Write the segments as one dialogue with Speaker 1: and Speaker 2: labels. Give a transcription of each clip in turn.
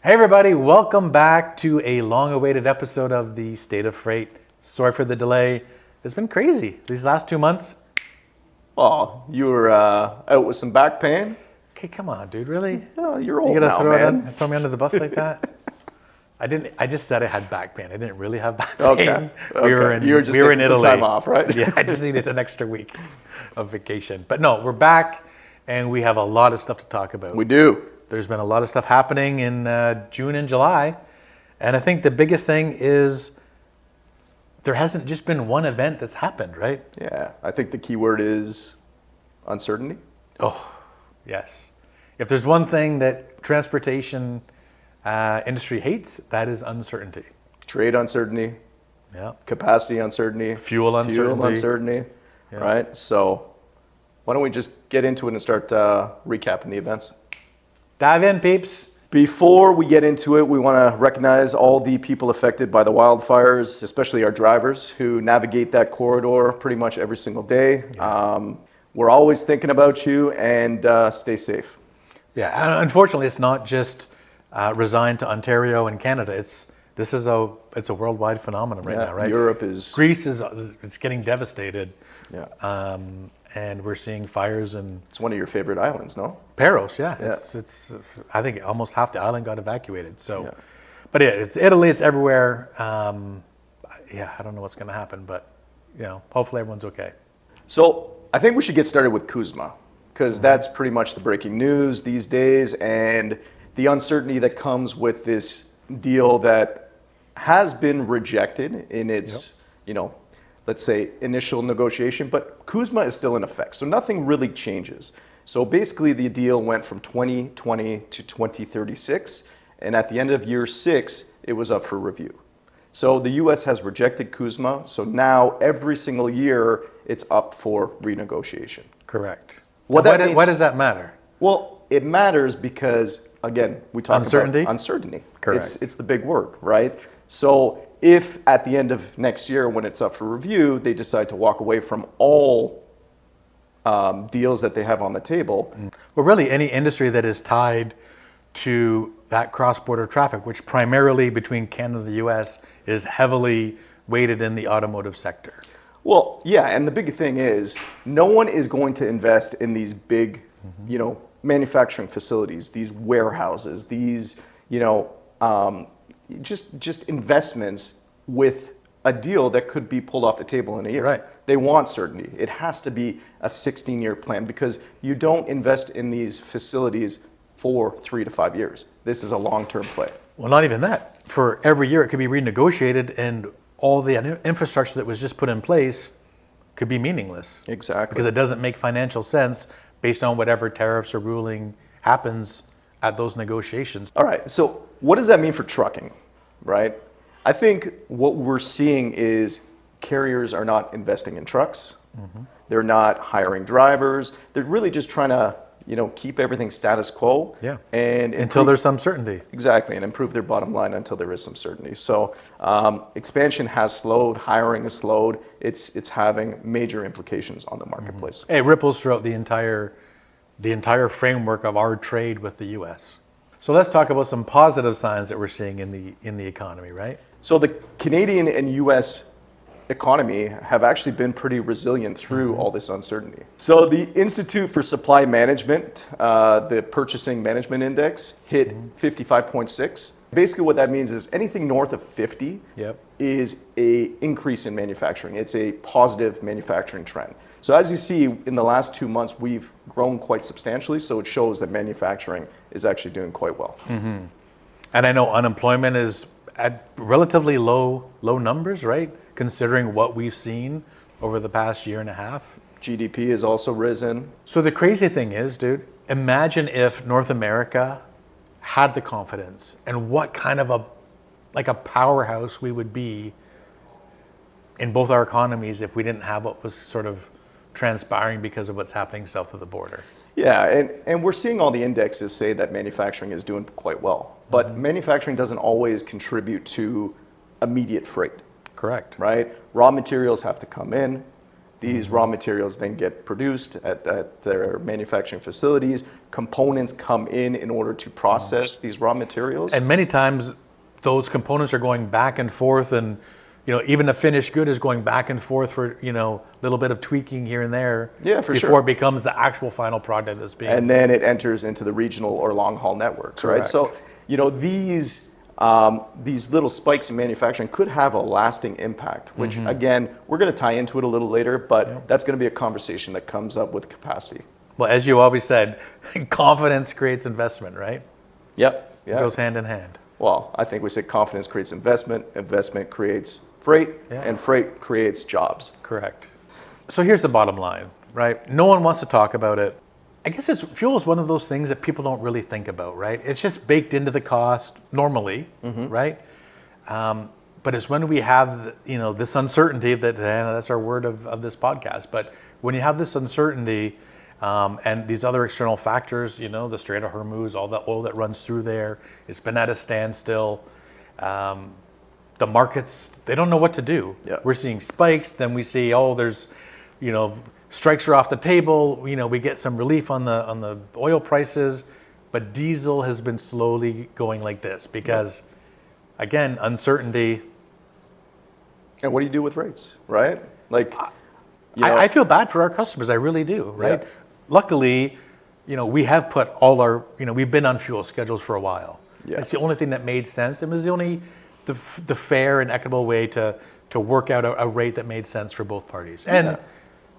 Speaker 1: Hey everybody, welcome back to a long-awaited episode of the State of Freight. Sorry for the delay. It's been crazy these last 2 months.
Speaker 2: Oh, you were out with some back pain?
Speaker 1: Okay, come on, dude, really?
Speaker 2: Oh, you're old
Speaker 1: You gotta
Speaker 2: now,
Speaker 1: throw
Speaker 2: man.
Speaker 1: throw me under the bus like that? I just said I had back pain. I didn't really have back pain.
Speaker 2: Okay.
Speaker 1: We were in
Speaker 2: You were just
Speaker 1: we were in
Speaker 2: taking some
Speaker 1: Italy.
Speaker 2: time off, right?
Speaker 1: Yeah, I just needed an extra week of vacation. But no, we're back and we have a lot of stuff to talk about.
Speaker 2: We do.
Speaker 1: There's been a lot of stuff happening in June and July. And I think the biggest thing is there hasn't just been one event that's happened, right?
Speaker 2: Yeah, I think the key word is uncertainty.
Speaker 1: Oh, yes. If there's one thing that transportation industry hates, that is uncertainty.
Speaker 2: Trade uncertainty,
Speaker 1: Yeah.
Speaker 2: capacity uncertainty,
Speaker 1: Fuel uncertainty. Yeah.
Speaker 2: right? So why don't we just get into it and start recapping the events?
Speaker 1: Dive in, peeps.
Speaker 2: Before we get into it, we want to recognize all the people affected by the wildfires, especially our drivers who navigate that corridor pretty much every single day.
Speaker 1: Yeah.
Speaker 2: We're always thinking about you, and stay safe.
Speaker 1: Yeah, and unfortunately, it's not just resigned to Ontario and Canada. It's a worldwide phenomenon right now, right?
Speaker 2: Europe is...
Speaker 1: Greece is getting devastated.
Speaker 2: Yeah.
Speaker 1: And we're seeing fires in
Speaker 2: It's one of your favorite islands, no?
Speaker 1: Paros, yeah.
Speaker 2: Yeah.
Speaker 1: It's I think almost half the island got evacuated. So,
Speaker 2: Yeah.
Speaker 1: but yeah, it's Italy, it's everywhere. Yeah, I don't know what's going to happen, but hopefully everyone's okay.
Speaker 2: So I think we should get started with CUSMA, because that's pretty much the breaking news these days, and the uncertainty that comes with this deal that has been rejected in its, let's say, initial negotiation, but CUSMA is still in effect, so nothing really changes. So basically the deal went from 2020 to 2036, and at the end of year 6, it was up for review. So the US has rejected CUSMA, so now every single year it's up for renegotiation.
Speaker 1: Correct.
Speaker 2: What
Speaker 1: And
Speaker 2: that means-
Speaker 1: why does that matter?
Speaker 2: Well, it matters because, again, we talk
Speaker 1: Uncertainty?
Speaker 2: about uncertainty.
Speaker 1: Correct.
Speaker 2: It's the big word, right? So if at the end of next year, when it's up for review, they decide to walk away from all deals that they have on the table.
Speaker 1: Well, really, any industry that is tied to that cross-border traffic, which primarily between Canada and the US is heavily weighted in the automotive sector.
Speaker 2: Well, yeah, and the big thing is no one is going to invest in these big, manufacturing facilities, these warehouses, these, just investments with a deal that could be pulled off the table in a year.
Speaker 1: Right.
Speaker 2: They want certainty. It has to be a 16-year plan because you don't invest in these facilities for 3 to 5 years. This is a long-term play.
Speaker 1: Well, not even that. For every year, it could be renegotiated, and all the infrastructure that was just put in place could be meaningless.
Speaker 2: Exactly.
Speaker 1: Because it doesn't make financial sense based on whatever tariffs or ruling happens at those negotiations.
Speaker 2: All right, so what does that mean for trucking, right? I think what we're seeing is carriers are not investing in trucks. Mm-hmm. They're not hiring drivers. They're really just trying to, keep everything status quo.
Speaker 1: Yeah.
Speaker 2: And
Speaker 1: until there's some certainty.
Speaker 2: Exactly, and improve their bottom line until there is some certainty. So expansion has slowed, hiring has slowed. It's having major implications on the marketplace.
Speaker 1: It ripples throughout the entire framework of our trade with the U.S. So let's talk about some positive signs that we're seeing in the economy, right?
Speaker 2: So the Canadian and U.S. economy have actually been pretty resilient through all this uncertainty. So the Institute for Supply Management, the Purchasing Management Index, hit 55.6. Basically what that means is anything north of 50 is a increase in manufacturing. It's a positive manufacturing trend. So as you see, in the last 2 months, we've grown quite substantially, so it shows that manufacturing is actually doing quite well.
Speaker 1: Mm-hmm. And I know unemployment is at relatively low numbers, right? Considering what we've seen over the past year and a half.
Speaker 2: GDP has also risen.
Speaker 1: So the crazy thing is, dude, imagine if North America had the confidence and what kind of a powerhouse we would be in both our economies if we didn't have what was sort of transpiring because of what's happening south of the border.
Speaker 2: Yeah, and we're seeing all the indexes say that manufacturing is doing quite well. But manufacturing doesn't always contribute to immediate freight.
Speaker 1: Correct.
Speaker 2: Right? Raw materials have to come in. These raw materials then get produced at their manufacturing facilities. Components come in order to process these raw materials.
Speaker 1: And many times those components are going back and forth, and even a finished good is going back and forth for a little bit of tweaking here and there.
Speaker 2: Yeah, for
Speaker 1: before
Speaker 2: sure.
Speaker 1: it becomes the actual final product that's being.
Speaker 2: And then it enters into the regional or long haul networks, right?
Speaker 1: Correct.
Speaker 2: So these little spikes in manufacturing could have a lasting impact, which again, we're going to tie into it a little later, but that's going to be a conversation that comes up with capacity.
Speaker 1: Well, as you always said, confidence creates investment, right?
Speaker 2: Yep.
Speaker 1: It goes hand in hand.
Speaker 2: Well, I think we say confidence creates investment, investment creates freight, and freight creates jobs.
Speaker 1: Correct. So here's the bottom line, right? No one wants to talk about it. I guess fuel is one of those things that people don't really think about, right? It's just baked into the cost normally, right? But it's when we have, this uncertainty that's our word of this podcast. But when you have this uncertainty and these other external factors, the Strait of Hormuz, all the oil that runs through there, it's been at a standstill. The markets, they don't know what to do.
Speaker 2: Yeah.
Speaker 1: We're seeing spikes, then we see, there's, strikes are off the table. We get some relief on the oil prices, but diesel has been slowly going like this because, again, uncertainty.
Speaker 2: And what do you do with rates, right? Like,
Speaker 1: I feel bad for our customers. I really do, right?
Speaker 2: Yeah.
Speaker 1: Luckily, we have put all our, we've been on fuel schedules for a while.
Speaker 2: Yeah.
Speaker 1: It's the only thing that made sense. It was the fair and equitable way to work out a rate that made sense for both parties. And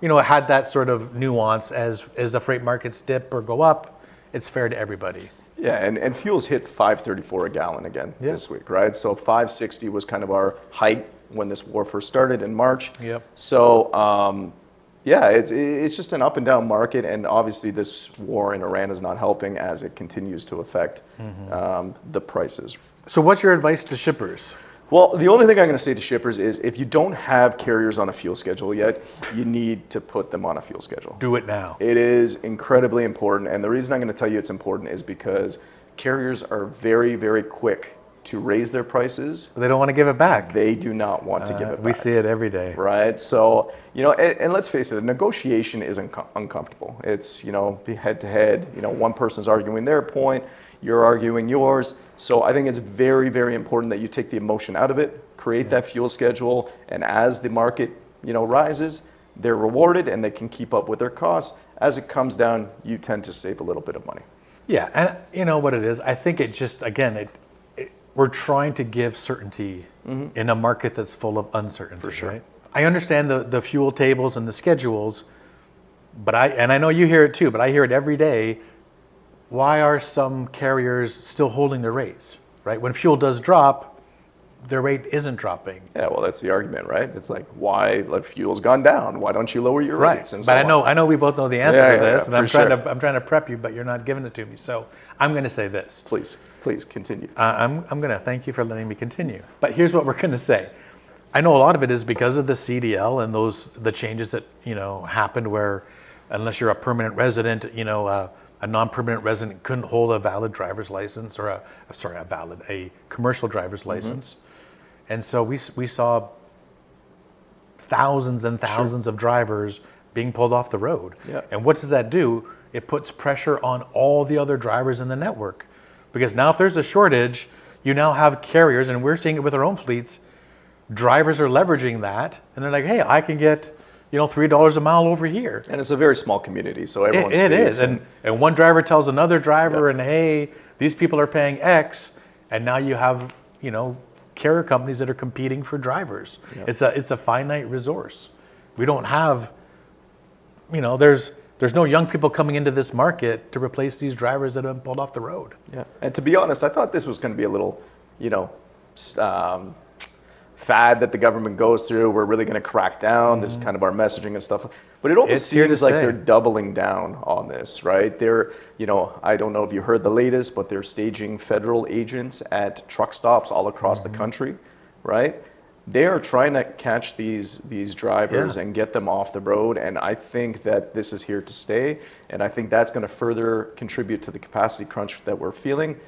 Speaker 1: it had that sort of nuance as the freight markets dip or go up, it's fair to everybody.
Speaker 2: Yeah, and fuel's hit $5.34 a gallon again this week, right? So $5.60 was kind of our height when this war first started in March.
Speaker 1: Yep.
Speaker 2: So it's just an up and down market, and obviously this war in Iran is not helping as it continues to affect the prices.
Speaker 1: So what's your advice to shippers?
Speaker 2: Well, the only thing I'm going to say to shippers is if you don't have carriers on a fuel schedule yet, you need to put them on a fuel schedule.
Speaker 1: Do it now.
Speaker 2: It is incredibly important. And the reason I'm going to tell you it's important is because carriers are very, very quick to raise their prices.
Speaker 1: They don't want to give it back.
Speaker 2: They do not want to give it back.
Speaker 1: We see it every day.
Speaker 2: Right. So, and let's face it, a negotiation is uncomfortable. It's, head to head, one person's arguing their point, you're arguing yours. So I think it's very, very important that you take the emotion out of it, create that fuel schedule, and as the market, rises, they're rewarded and they can keep up with their costs. As it comes down, you tend to save a little bit of money. Yeah.
Speaker 1: And you know what it is? I think it just, again, we're trying to give certainty in a market that's full of uncertainty.
Speaker 2: For sure.
Speaker 1: Right? I understand the fuel tables and the schedules, but I know you hear it too, but I hear it every day. Why are some carriers still holding their rates, right? When fuel does drop, their rate isn't dropping.
Speaker 2: Yeah, well, that's the argument, right? It's like, why, fuel's gone down? Why don't you lower your rates? And
Speaker 1: but I know we both know the answer to this, and I'm trying to prep you, but you're not giving it to me. So I'm going to say this.
Speaker 2: Please continue.
Speaker 1: I'm going to thank you for letting me continue. But here's what we're going to say. I know a lot of it is because of the CDL and the changes that happened where, unless you're a permanent resident, a non-permanent resident couldn't hold a valid driver's license or a commercial driver's license. And so we saw thousands and thousands of drivers being pulled off the road.
Speaker 2: Yeah.
Speaker 1: And what does that do? It puts pressure on all the other drivers in the network. Because now if there's a shortage, you now have carriers, and we're seeing it with our own fleets, drivers are leveraging that, and they're like, hey, I can get $3 a mile over here.
Speaker 2: And it's a very small community, so everyone
Speaker 1: It is. And one driver tells another driver, and hey, these people are paying X, and now you have, carrier companies that are competing for drivers. Yep. It's a finite resource. We don't have, there's no young people coming into this market to replace these drivers that have been pulled off the road.
Speaker 2: Yeah. And to be honest, I thought this was going to be a little, fad that the government goes through. We're really going to crack down. This is kind of our messaging and stuff. But it almost seems like they're doubling down on this, right? They're, I don't know if you heard the latest, but they're staging federal agents at truck stops all across the country, right? They are trying to catch these drivers and get them off the road. And I think that this is here to stay. And I think that's going to further contribute to the capacity crunch that we're feeling.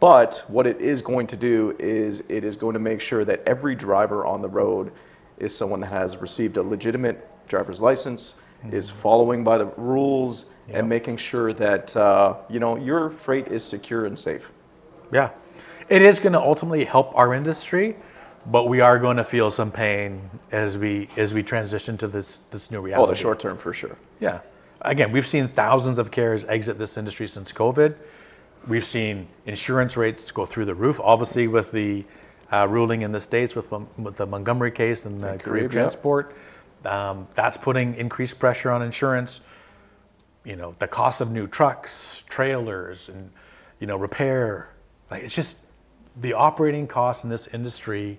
Speaker 2: But what it is going to do is it is going to make sure that every driver on the road is someone that has received a legitimate driver's license, is following by the rules, and making sure that your freight is secure and safe.
Speaker 1: Yeah. It is going to ultimately help our industry, but we are going to feel some pain as we transition to this new reality.
Speaker 2: Oh, the short term for sure.
Speaker 1: Yeah. Again, we've seen thousands of carriers exit this industry since COVID. We've seen insurance rates go through the roof, obviously with the ruling in the States with the Montgomery case and the Carib Transport. That's putting increased pressure on insurance. The cost of new trucks, trailers, and repair. It's just the operating costs in this industry,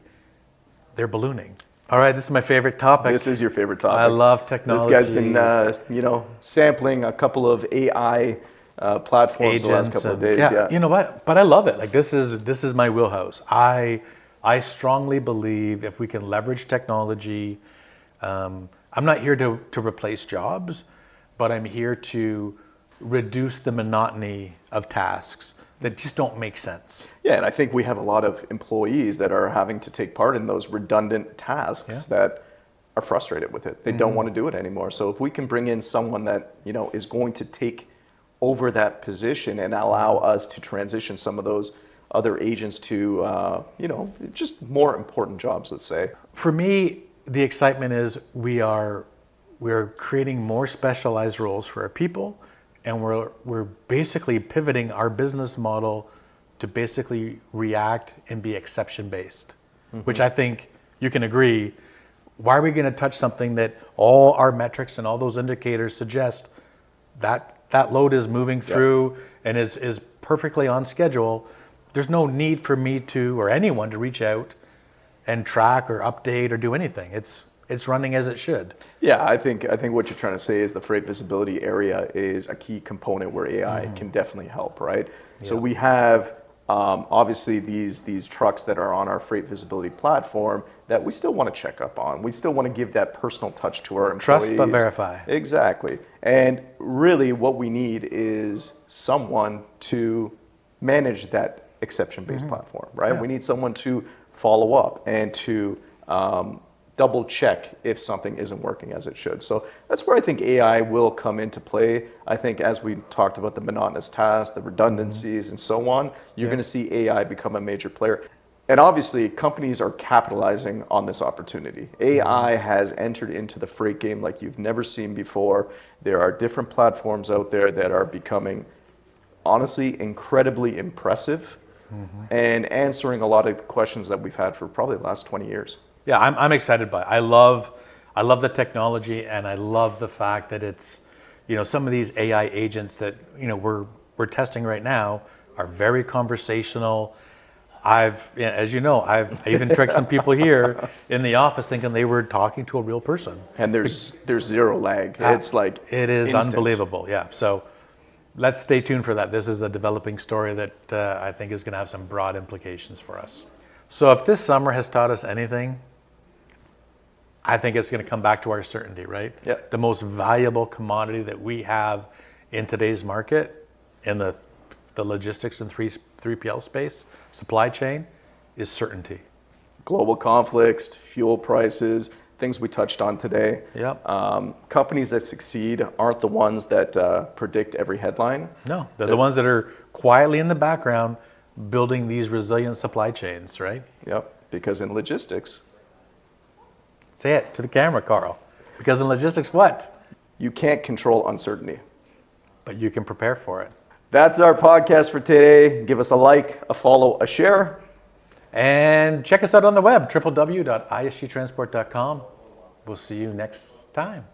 Speaker 1: they're ballooning. All right, this is my favorite topic.
Speaker 2: This is your favorite topic.
Speaker 1: I love technology.
Speaker 2: This guy's been, sampling a couple of AI platforms the last couple of days. Yeah.
Speaker 1: You know what? But I love it. This is my wheelhouse. I strongly believe if we can leverage technology, I'm not here to replace jobs, but I'm here to reduce the monotony of tasks that just don't make sense.
Speaker 2: Yeah, and I think we have a lot of employees that are having to take part in those redundant tasks that are frustrated with it. They don't want to do it anymore. So if we can bring in someone that, is going to take over that position and allow us to transition some of those other agents to, just more important jobs, let's say.
Speaker 1: For me, the excitement is we're creating more specialized roles for our people, and we're basically pivoting our business model to basically react and be exception based, which I think you can agree. Why are we going to touch something that all our metrics and all those indicators suggest that load is moving through and is perfectly on schedule? There's no need for me or anyone to reach out and track or update or do anything. It's running as it should.
Speaker 2: Yeah, I think what you're trying to say is the freight visibility area is a key component where AI can definitely help, right? Yeah. So we have obviously these trucks that are on our freight visibility platform that we still want to check up on. We still want to give that personal touch to our employees.
Speaker 1: Trust but verify.
Speaker 2: Exactly. And really what we need is someone to manage that exception-based platform, right? Yeah. We need someone to follow up and to double check if something isn't working as it should. So that's where I think AI will come into play. I think as we talked about the monotonous tasks, the redundancies and so on, you're going to see AI become a major player. And obviously companies are capitalizing on this opportunity. AI has entered into the freight game like you've never seen before. There are different platforms out there that are becoming honestly incredibly impressive and answering a lot of the questions that we've had for probably the last 20 years.
Speaker 1: Yeah, I'm excited by it. I love the technology, and I love the fact that it's, some of these AI agents that we're testing right now are very conversational. As you know, I've even tricked some people here in the office thinking they were talking to a real person.
Speaker 2: And there's zero lag. It's like
Speaker 1: it is
Speaker 2: instant.
Speaker 1: Unbelievable. Yeah. So let's stay tuned for that. This is a developing story that I think is going to have some broad implications for us. So if this summer has taught us anything, I think it's going to come back to our certainty, right?
Speaker 2: Yeah.
Speaker 1: The most valuable commodity that we have in today's market, in the logistics and 3PL space, supply chain, is certainty.
Speaker 2: Global conflicts, fuel prices, things we touched on today.
Speaker 1: Yep.
Speaker 2: Companies that succeed aren't the ones that predict every headline.
Speaker 1: No, they're the ones that are quietly in the background building these resilient supply chains, right?
Speaker 2: Yep, because in logistics...
Speaker 1: Say it to the camera, Carl. Because in logistics, what?
Speaker 2: You can't control uncertainty.
Speaker 1: But you can prepare for it.
Speaker 2: That's our podcast for today. Give us a like, a follow, a share.
Speaker 1: And check us out on the web, www.isgtransport.com. We'll see you next time.